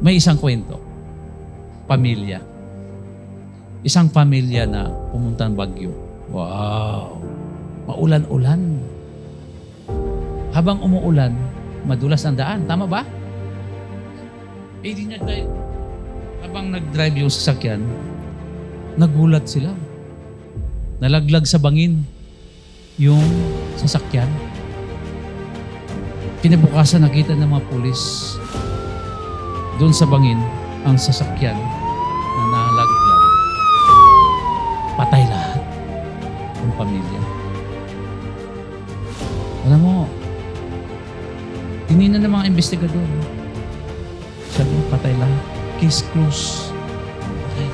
May isang kwento. Pamilya. Isang pamilya na pumunta ng Baguio. Wow! Maulan-ulan. Habang umuulan, madulas ang daan. Tama ba? Eh, di nag-drive. Habang nag-drive yung sasakyan, nagulat sila. Nalaglag sa bangin yung sasakyan. Kinabukasan nakita ng mga pulis doon sa bangin ang sasakyan na nalaglag. Patay lahat ng pamilya. Alam mo, tinignan ng mga investigador. Sabi mo, patay lahat. Case closed. Patay.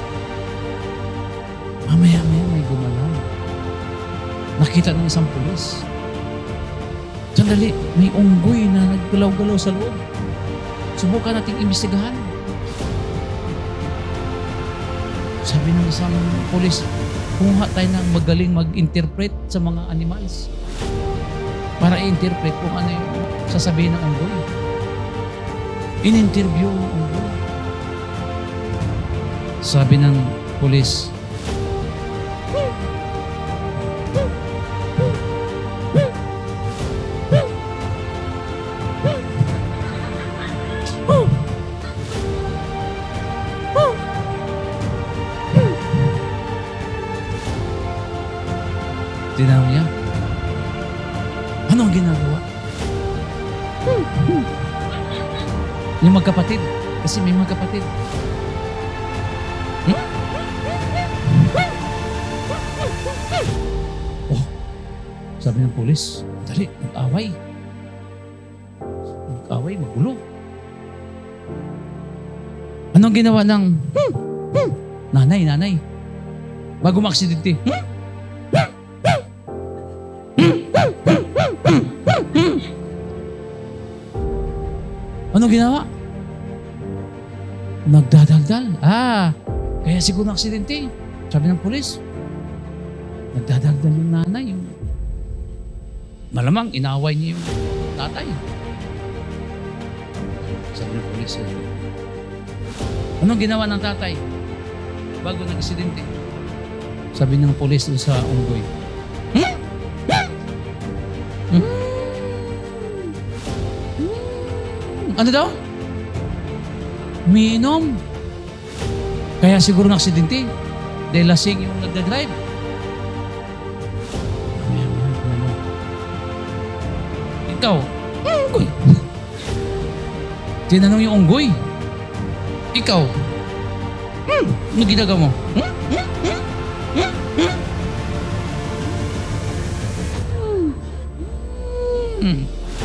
Mamaya-maya may gumalaw. Nakita ng isang pulis. Sandali, may unggoy na naggalaw-galaw sa loob. Subukan nating imbestigahan. Sabi ng isang pulis, kumuha tayo ng magaling mag-interpret sa mga animals para i-interpret kung ano yung sasabihin ng unggoy. In-interview ang unggoy. Sabi ng pulis, tinanong niya, anong ginagawa? Yung magkapatid. Kasi may magkapatid. Oh, sabi ng pulis, dali, nag-away. Nag-away, magulo. Anong ginawa ng nanay? Bago maksidente. Anong ginawa? Nagdadaldal. Kaya siguro aksidente. Sabi ng pulis, nagdadaldal yung nanay. Malamang inaway niya yung tatay. Sabi ng pulis, anong ginawa ng tatay bago nag-aksidente? Sabi ng pulis sa unggoy, ano daw? Umiinom. Kaya siguro na-aksidente. Dahil lasing yung nagdadrive. Ikaw, unggoy. Tinanong yung unggoy. Ikaw, ano ginagawa mo?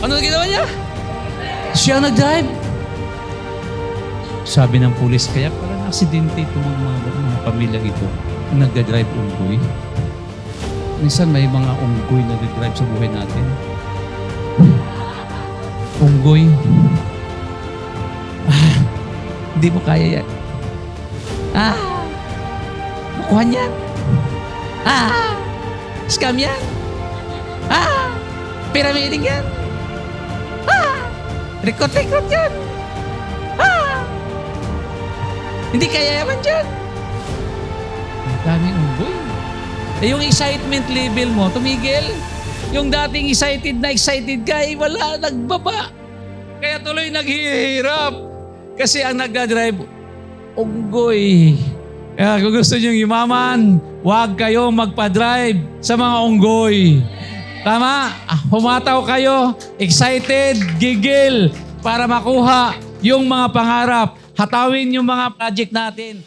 Ano ginawa niya? Siya ang nag-drive. Sabi ng pulis, kaya pala na-aksidente itong mga pamilya ito na nag-drive unggoy. Minsan may mga unggoy na nag-drive sa buhay natin. Unggoy. Hindi mo kaya yan. Bukuhan yan. Scam yan. Pyramiding yan. Record yan. Hindi kaya yaman dyan. Ang daming unggoy. Yung excitement level mo, tumigil. Yung dating excited ka, wala, nagbaba. Kaya tuloy naghihirap. Kasi ang nagdadrive, unggoy. Kaya kung gusto nyo yumaman, huwag kayong magpa-drive sa mga unggoy. Tama? Humataw kayo, excited, gigil, para makuha yung mga pangarap. Hatawin yung mga project natin.